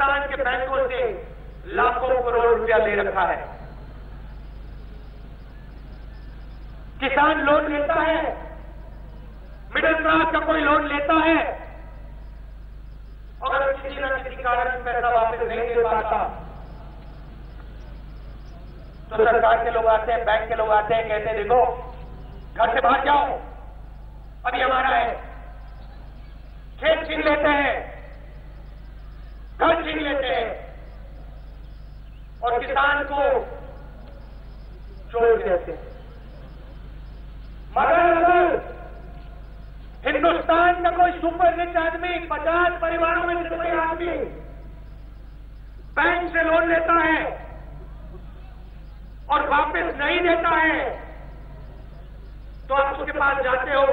हिंदुस्तान के बैंकों से लाखों करोड़ रुपया ले रखा है। किसान लोन लेता है, मिडिल क्लास का कोई लोन लेता है, और किसी न किसी कारण पैसा वापस नहीं दे पाता तो सरकार के लोग आते हैं, बैंक के लोग आते हैं, कहते हैं देखो घर से बाहर जाओ, अभी हमारा है। खेत छीन लेते हैं, घर छीन लेते हैं और किसान को चोर कहते हैं। मगर अगर हिंदुस्तान का कोई सुपर रिच आदमी 50 परिवारों में से कोई आदमी बैंक से लोन लेता है और वापस नहीं देता है तो आप उसके पास जाते हो,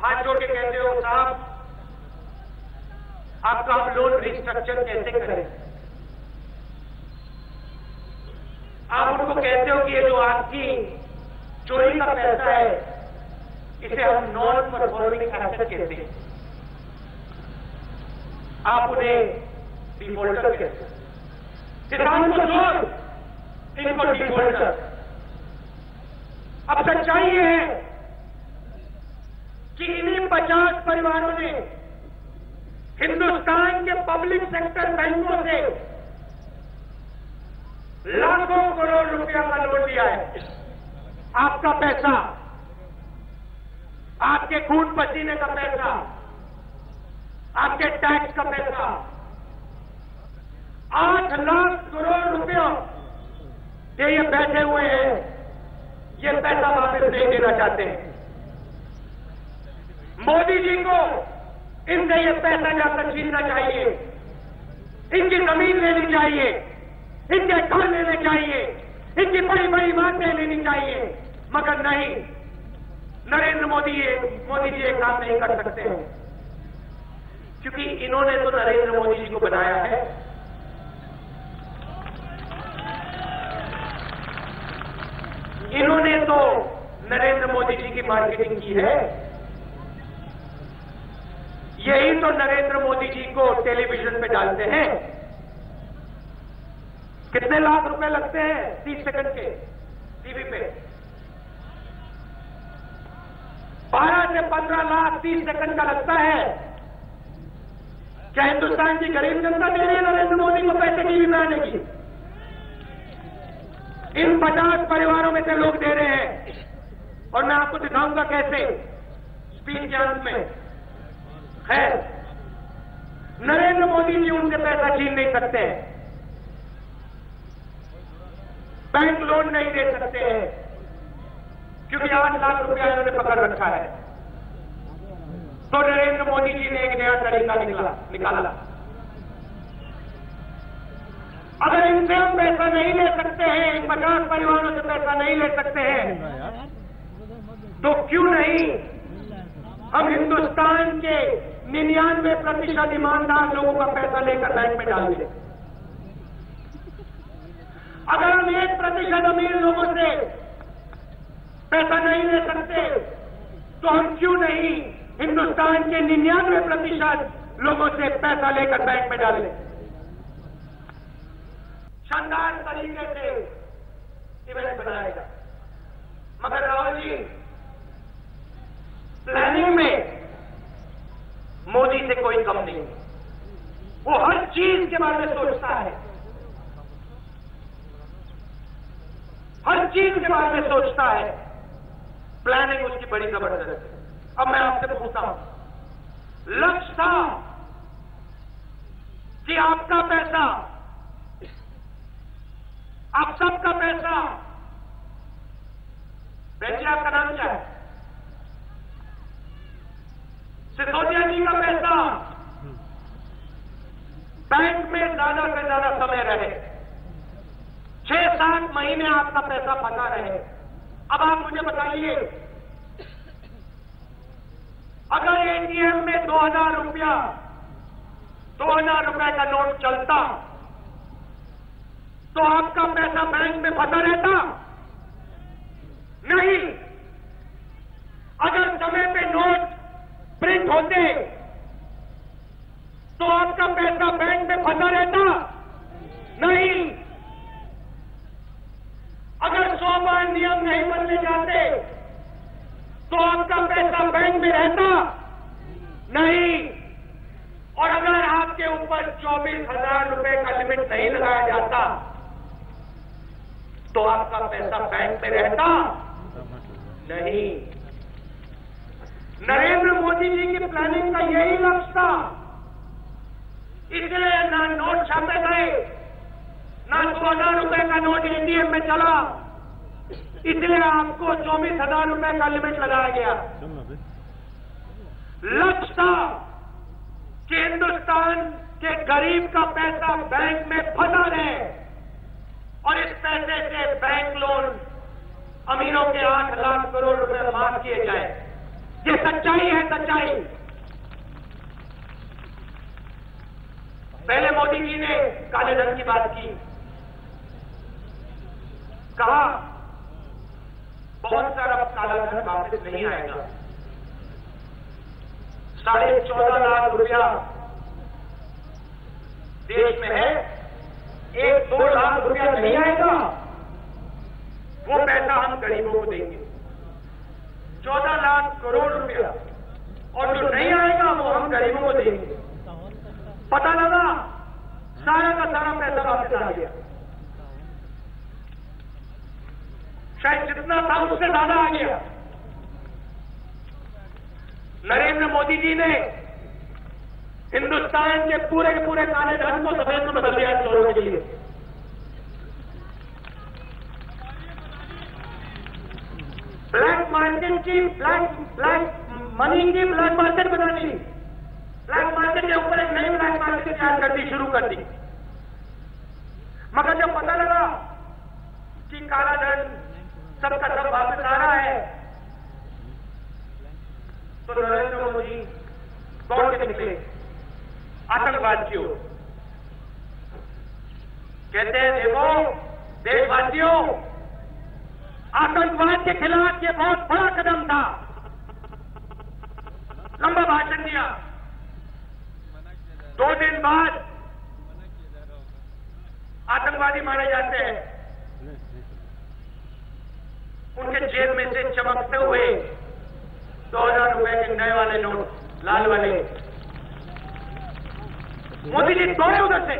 हाथ जोड़ के कहते हो साहब आपका हम लोन रिस्ट्रक्चर कैसे करें। आप उनको कहते हो कि ये जो आपकी चोरी का पैसा है इसे हम नॉन परफॉर्मिंग एसेट कहते हैं, आप उन्हें डिफॉल्टर कहते हैं। किसान को चोर, इनको डिफॉल्टर। अब सच्चाई ये है कि इन्हीं 50 परिवारों ने हिंदुस्तान के पब्लिक सेक्टर बैंकों से लाखों करोड़ रुपया का लोन लिया है। आपका पैसा, आपके खून पसीने का पैसा, आपके टैक्स का पैसा, 8 लाख करोड़ रुपया ये बैठे हुए हैं, ये पैसा वापस नहीं देना चाहते हैं। मोदी जी को इनसे ये पैसा जाकर छीनना चाहिए, इनकी जमीन लेनी चाहिए, इनके घर लेने चाहिए, इनकी बड़ी बड़ी बातें लेनी चाहिए, मगर नहीं, नरेंद्र मोदी जी ये काम नहीं कर सकते हैं क्योंकि इन्होंने तो नरेंद्र मोदी जी को बनाया है। इन्होंने तो नरेंद्र मोदी जी की मार्केटिंग की है। यही तो नरेंद्र मोदी जी को टेलीविजन पे डालते हैं। कितने लाख रुपए लगते हैं 30 सेकंड के टीवी पे? 12 से 15 लाख 30 सेकंड का लगता है। क्या हिंदुस्तान की गरीब जनता दे रही है नरेंद्र मोदी को पैसे टीवी में आने की? इन 50 परिवारों में से लोग दे रहे हैं और मैं आपको दिखाऊंगा कैसे स्पीच के अंत में। खैर, नरेंद्र मोदी जी उनसे पैसा छीन नहीं सकते हैं, बैंक लोन नहीं दे सकते हैं क्योंकि 8 लाख रुपया इन्होंने पकड़ रखा है। तो नरेंद्र मोदी जी ने एक नया तरीका निकाला। अगर इनसे हम पैसा नहीं ले सकते हैं, इन 50 परिवारों से पैसा नहीं ले सकते हैं, तो क्यों नहीं हम हिंदुस्तान के 99% ईमानदार लोगों का पैसा लेकर बैंक में डाल दें। अगर हम 1% अमीर लोगों से पैसा नहीं ले सकते तो हम क्यों नहीं हिंदुस्तान के 99% लोगों से पैसा लेकर बैंक में डाल लें। शानदार तरीके से इवेंट बनाएगा। मगर राहुल जी प्लानिंग में मोदी से कोई कम नहीं, वो हर चीज के बारे में सोचता है, हर चीज के बारे में सोचता है। प्लानिंग उसकी बड़ी जबरदस्त है। अब मैं आपसे पूछता हूं, लक्ष्य था कि आपका पैसा, आप सबका पैसा, बेटे आपका नाम क्या है, सिसोदिया जी का पैसा बैंक में ज्यादा से ज्यादा समय रहे, 6-7 महीने आपका पैसा फंसा रहे। अब आप मुझे बताइए, अगर एटीएम में 2000 रुपए का नोट चलता तो आपका पैसा बैंक में फंसा रहता? नहीं। अगर समय पे नोट प्रिंट होते तो आपका पैसा बैंक में खाता रहता? नहीं। अगर 100 बार नियम नहीं बदले जाते तो आपका पैसा बैंक में रहता? नहीं। और अगर आपके ऊपर 24,000 रुपए का लिमिट नहीं लगाया जाता तो आपका पैसा बैंक में रहता? नहीं। नरेंद्र मोदी जी की प्लानिंग का यही लक्ष्य था। इसलिए ना नोट छापे गए, ना 2,000 रुपए का नोट एटीएम में चला, इसलिए आपको 24,000 रुपए का लिमिट लगाया गया। लक्ष्य था कि हिंदुस्तान के गरीब का पैसा बैंक में फंसा रहे और इस पैसे से बैंक लोन अमीरों के 8 लाख करोड़ रुपए माफ किए जाए। ये सच्चाई है, सच्चाई। पहले मोदी जी ने काले धन की बात की, कहा बहुत सारा काला धन वापस नहीं आएगा। 14.5 लाख रुपया देश में है, 1-2 लाख रुपया नहीं आएगा, वो पैसा हम गरीबों को देंगे। 14 लाख करोड़ रुपया और जो नहीं आएगा वो हम गरीबों को देंगे। पता लगा सारा का सारा पैसा वापस आ गया। शायद जितना था उससे ज्यादा आ गया। नरेंद्र मोदी जी ने हिंदुस्तान के पूरे के पूरे काले धन को सफेद में बदल दिया चोरों के लिए। ब्लैक मार्केट की ब्लैक मनी की ब्लैक मार्केट बना दी। ब्लैक मार्केट के ऊपर एक नई ब्लैक मार्केट तैयार करनी शुरू कर दी। मगर जब पता लगा कि काला धन सबका सब वापस आ रहा है तो नरेंद्र मोदी दौड़ के निकले आतंकवाद की ओर। कहते हैं देखो देशवासियों, आतंकवाद के खिलाफ ये बहुत बड़ा कदम था। लंबा भाषण दिया। 2 दिन बाद आतंकवादी मारे जाते हैं। उनके जेब में से चमकते हुए 2,000 रुपए के नए वाले नोट, लाल वाले। मोदी जी दौड़े उधर से,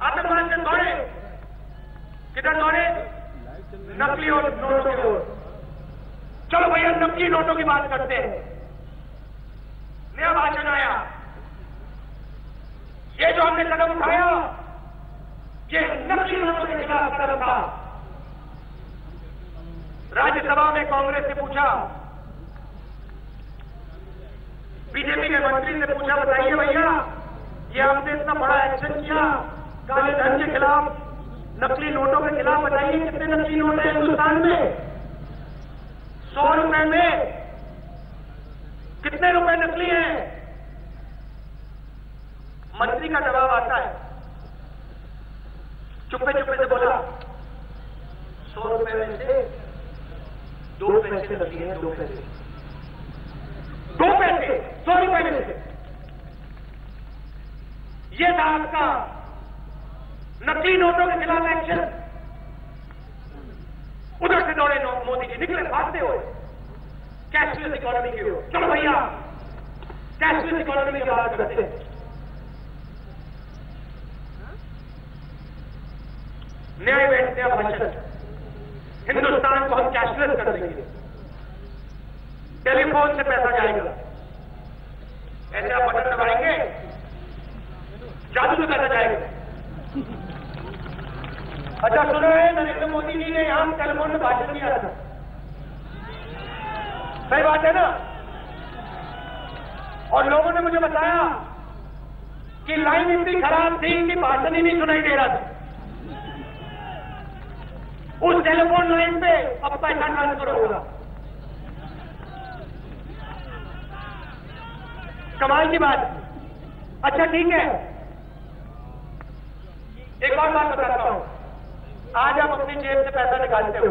आतंकवाद से दौड़े। किधर दौड़े? नकली नोटों की ओर। चलो भैया नकली नोटों की बात करते हैं। नया भाषण आया, ये जो हमने कदम उठाया ये नकली नोटों के खिलाफ कदम था। राज्यसभा में कांग्रेस से पूछा, बीजेपी के मंत्री से पूछा, बताइए भैया ये आपने इतना बड़ा एक्शन किया काले धन के खिलाफ, नकली नोटों के खिलाफ, बताइए कितने नकली नोट हैं हिंदुस्तान में? 100 रुपए में कितने रुपए नकली हैं? मंत्री का जवाब आता है, चुप्पे चुप्पे से बोला 100 रुपए में से 2 पैसे नकली हैं। 2 पैसे 100 रुपए में से। ये था आपका नकली नोटों के खिलाफ एक्शन। उधर से दौड़े मोदी जी, निकले भागते हुए कैशलेस इकोनॉमी की ओर। चलो भैया कैशलेस इकोनॉमी की बात करते हैं। न्याय बैठने भाषण, हिंदुस्तान को हम कैशलेस कर देंगे, टेलीफोन से पैसा जाएगा, ऐसे आप बटन दबाएंगे जादू से पैसा जाएगा। अच्छा सुनो है, नरेंद्र मोदी जी ने यहां टेलीफोन में भाषण दिया था, सही बात है ना? और लोगों ने मुझे बताया कि लाइन इतनी खराब थी कि भाषण ही नहीं सुनाई दे रहा था। उस टेलीफोन लाइन पे अब पैसा ट्रांसफर होगा। कमाल की बात। अच्छा ठीक है, एक और बात बताता हूं। आज आप अपनी जेब से पैसा निकालते हो,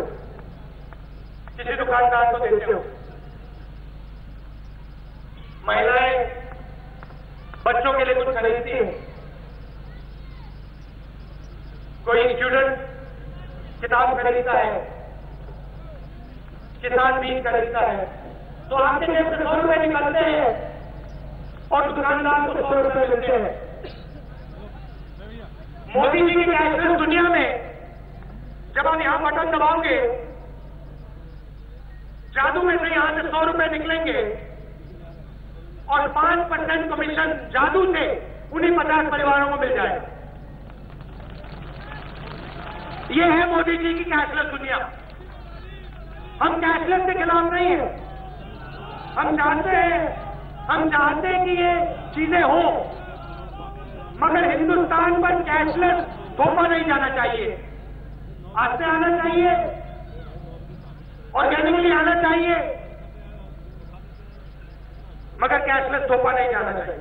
किसी दुकानदार को देते हो, महिलाएं बच्चों के लिए कुछ खरीदती हैं, कोई स्टूडेंट किताब खरीदता है, किसान बीज खरीदता है, तो आपके जेब से 100 रुपए निकलते हैं और दुकानदार को 100 रुपए मिलते हैं। मोदी जी की कैशलेस दुनिया में जब आप यहां बटन दबाओगे, जादू में से यहां से 100 रुपए निकलेंगे और 5% कमीशन जादू से उन्हीं 50 परिवारों को मिल जाए। ये है मोदी जी की कैशलेस दुनिया। हम कैशलेस के खिलाफ नहीं है। हम चाहते हैं कि ये चीजें हो, मगर हिंदुस्तान पर कैशलेस थोपा नहीं जाना चाहिए। आस्ते आना चाहिए, ऑर्गेनिकली आना चाहिए, मगर कैशलेस थोपा नहीं जाना चाहिए।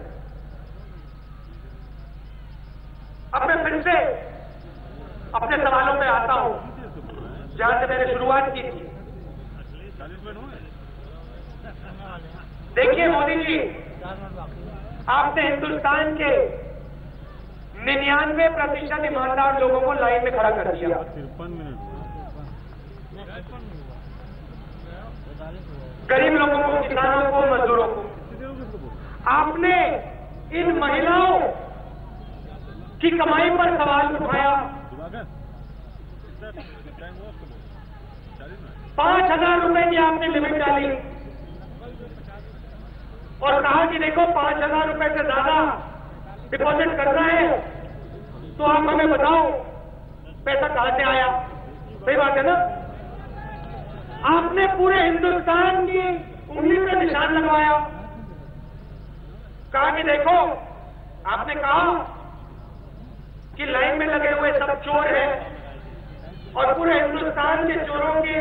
अब मैं फिर से अपने सवालों पे आता हूं, जहां से मैंने शुरुआत की थी। देखिए मोदी जी, आपने हिंदुस्तान के 99% ईमानदार लोगों को लाइन में खड़ा कर दिया। गरीब लोगों को, किसानों को, मजदूरों को। आपने इन महिलाओं की कमाई पर सवाल उठाया। 5,000 रुपए की आपने लिमिट डाली और कहा कि देखो 5,000 रुपए से ज्यादा डिपॉजिट करना है तो आप हमें बताओ पैसा कहां से आया। सही बात है ना? आपने पूरे हिंदुस्तान की उंगली पे निशान लगवाया, कहा कि देखो, आपने कहा कि लाइन में लगे हुए सब चोर हैं और पूरे हिंदुस्तान के चोरों के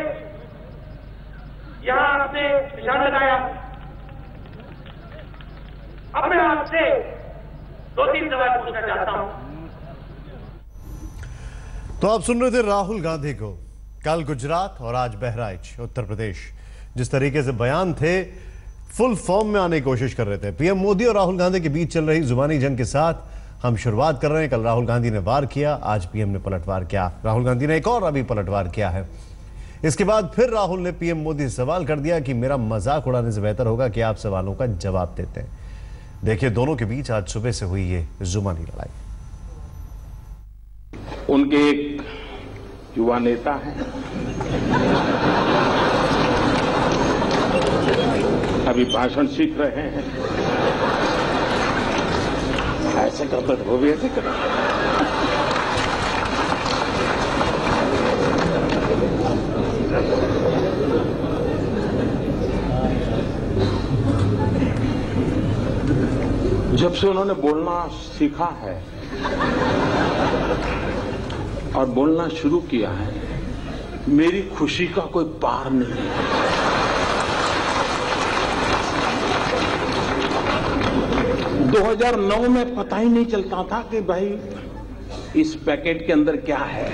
यहां आपने निशान लगाया। अब मैं आपसे 2-3 सवाल पूछना चाहता हूं। तो आप सुन रहे थे राहुल गांधी को, कल गुजरात और आज बहराइच उत्तर प्रदेश। जिस तरीके से बयान थे, फुल फॉर्म में आने की कोशिश कर रहे थे। पीएम मोदी और राहुल गांधी के बीच चल रही जुबानी जंग के साथ हम शुरुआत कर रहे हैं। कल राहुल गांधी ने वार किया, आज पीएम ने पलटवार किया। राहुल गांधी ने एक और अभी पलटवार किया है। इसके बाद फिर राहुल ने पीएम मोदी से सवाल कर दिया कि मेरा मजाक उड़ाने से बेहतर होगा कि आप सवालों का जवाब देते हैं। देखिए दोनों के बीच आज सुबह से हुई ये जुबानी लड़ाई। उनके एक युवा नेता हैं, अभी भाषण सीख रहे हैं। ऐसे करते थे, वो भी ऐसे करते। जब से उन्होंने बोलना सीखा है और बोलना शुरू किया है, मेरी खुशी का कोई पार नहीं है। दो 2009 में पता ही नहीं चलता था कि भाई इस पैकेट के अंदर क्या है,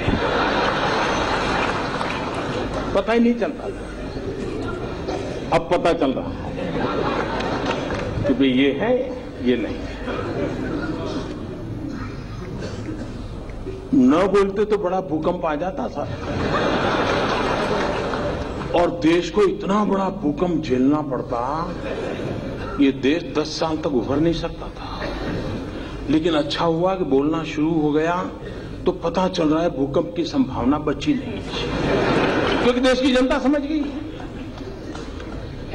पता ही नहीं चलता था। अब पता चल रहा है कि भाई ये है, ये नहीं है। न बोलते तो बड़ा भूकंप आ जाता था और देश को इतना बड़ा भूकंप झेलना पड़ता, ये देश 10 साल तक उभर नहीं सकता था। लेकिन अच्छा हुआ कि बोलना शुरू हो गया तो पता चल रहा है भूकंप की संभावना बची नहीं, क्योंकि देश की जनता समझ गई।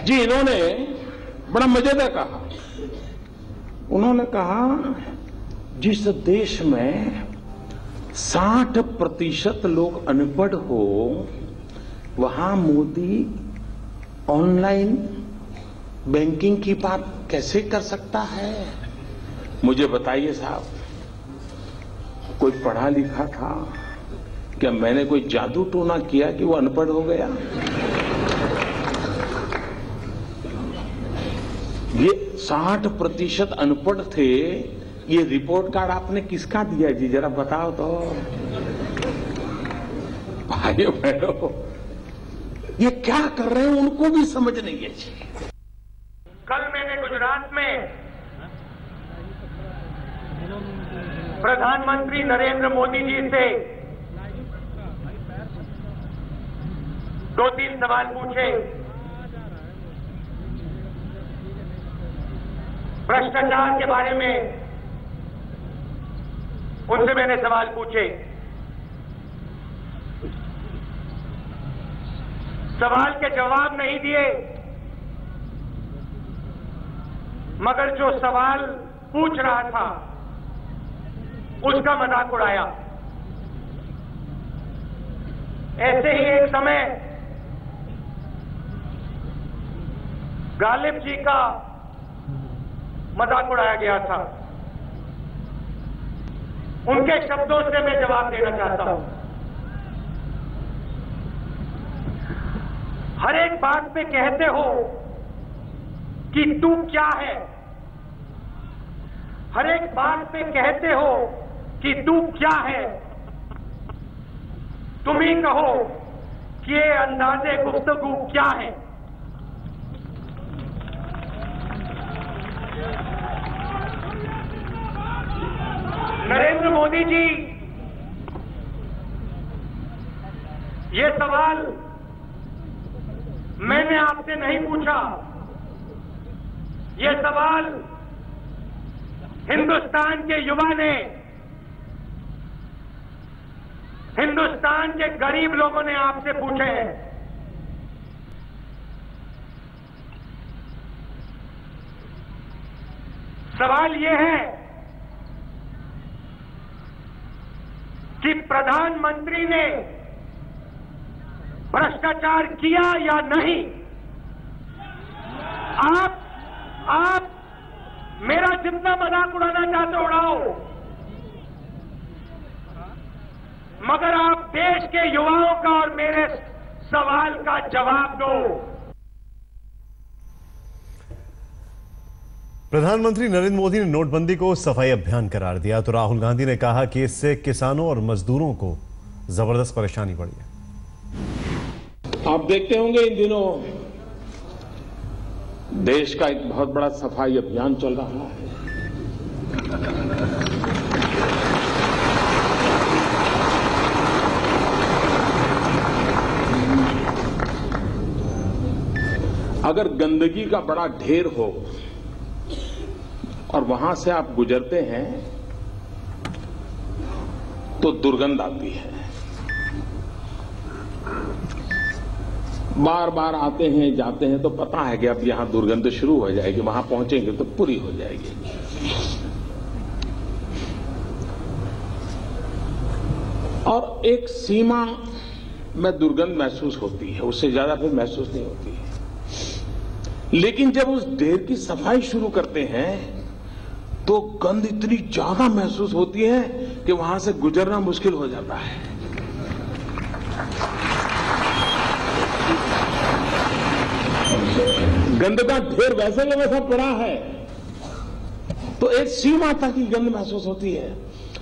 जी, इन्होंने बड़ा मजेदार कहा। उन्होंने कहा जिस देश में 60% लोग अनपढ़ हो, वहां मोदी ऑनलाइन बैंकिंग की बात कैसे कर सकता है? मुझे बताइए साहब, कोई पढ़ा लिखा था क्या? मैंने कोई जादू टोना किया कि वो अनपढ़ हो गया? ये 60% अनपढ़ थे। ये रिपोर्ट कार्ड आपने किसका दिया जी, जरा बताओ तो। भाइयों बहनों, ये क्या कर रहे हैं उनको भी समझ नहीं है जी। कल मैंने गुजरात में प्रधानमंत्री नरेंद्र मोदी जी से 2-3 सवाल पूछे, भ्रष्टाचार के बारे में उनसे मैंने सवाल पूछे। सवाल के जवाब नहीं दिए, मगर जो सवाल पूछ रहा था उसका मजाक उड़ाया। ऐसे ही एक समय गालिब जी का मजाक उड़ाया गया था। उनके शब्दों से मैं जवाब देना चाहता हूं। हर एक बात पे कहते हो कि तू क्या है, हर एक बात पे कहते हो कि तू क्या है। तुम ही कहो कि ये अंदाजे गुफ्तगू क्या है। नरेंद्र मोदी जी, ये सवाल मैंने आपसे नहीं पूछा, ये सवाल हिंदुस्तान के युवा ने, हिंदुस्तान के गरीब लोगों ने आपसे पूछे हैं। सवाल ये है कि प्रधानमंत्री ने भ्रष्टाचार किया या नहीं। आप मेरा जितना मजाक उड़ाना चाहते उड़ाओ, मगर आप देश के युवाओं का और मेरे सवाल का जवाब दो। प्रधानमंत्री नरेंद्र मोदी ने नोटबंदी को सफाई अभियान करार दिया तो राहुल गांधी ने कहा कि इससे किसानों और मजदूरों को जबरदस्त परेशानी पड़ी है। आप देखते होंगे इन दिनों देश का एक बहुत बड़ा सफाई अभियान चल रहा है। अगर गंदगी का बड़ा ढेर हो और वहां से आप गुजरते हैं तो दुर्गंध आती है। बार बार आते हैं जाते हैं तो पता है कि अब यहां दुर्गंध शुरू हो जाएगी, वहां पहुंचेंगे तो पूरी हो जाएगी। और एक सीमा में दुर्गंध महसूस होती है, उससे ज्यादा फिर महसूस नहीं होती है। लेकिन जब उस ढेर की सफाई शुरू करते हैं तो गंध इतनी ज्यादा महसूस होती है कि वहां से गुजरना मुश्किल हो जाता है। गंद का ढेर वैसे का वैसा पड़ा है तो एक सीमा तक ही गंध महसूस होती है,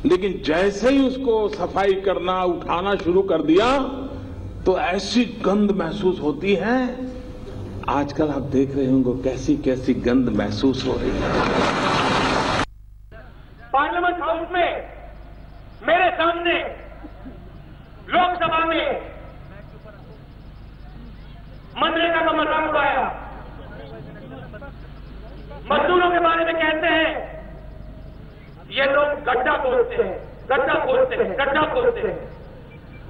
लेकिन जैसे ही उसको सफाई करना उठाना शुरू कर दिया तो ऐसी गंध महसूस होती है। आजकल आप देख रहे होंगे कैसी कैसी गंध महसूस हो रही है। पार्लियामेंट हाउस में मेरे सामने लोकसभा में मनरेगा का मजाक उड़ाया। मजदूरों के बारे में कहते हैं ये लोग गड्ढा खोदते हैं, गड्ढा खोदते हैं, गड्ढा खोदते हैं।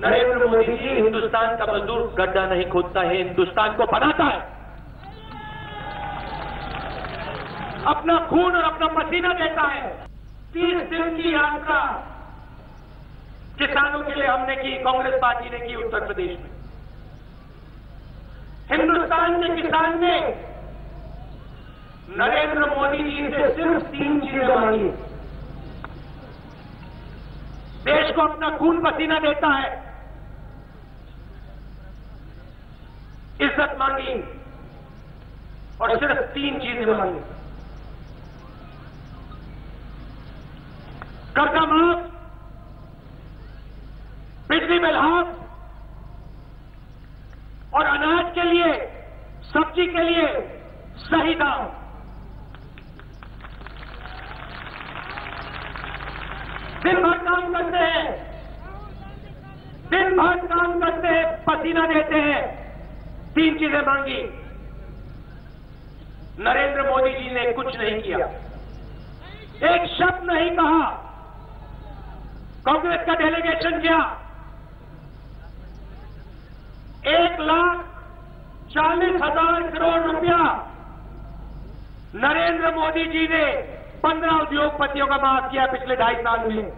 नरेंद्र मोदी जी, हिंदुस्तान का मजदूर गड्ढा नहीं खोदता है, हिंदुस्तान को बनाता है। अपना खून और अपना पसीना देता है। 30 दिन की यात्रा किसानों के लिए हमने की, कांग्रेस पार्टी ने की उत्तर प्रदेश में। हिंदुस्तान के किसान ने नरेंद्र मोदी जी से सिर्फ 3 चीजें मांगी। देश को अपना खून पसीना देता है, इज्जत मांगी और सिर्फ 3 चीजें मांगी। कर्जा माफ, बिजली बिल हाफ और अनाज के लिए, सब्जी के लिए सही दाम। दिन भर काम करते हैं, दिन भर काम करते हैं, पसीना देते हैं, 3 चीजें मांगी, नरेंद्र मोदी जी ने कुछ नहीं किया, एक शब्द नहीं कहा। कांग्रेस का डेलीगेशन गया, 1,40,000 करोड़ रुपया नरेंद्र मोदी जी ने 15 उद्योगपतियों का माफ किया पिछले 2.5 साल में।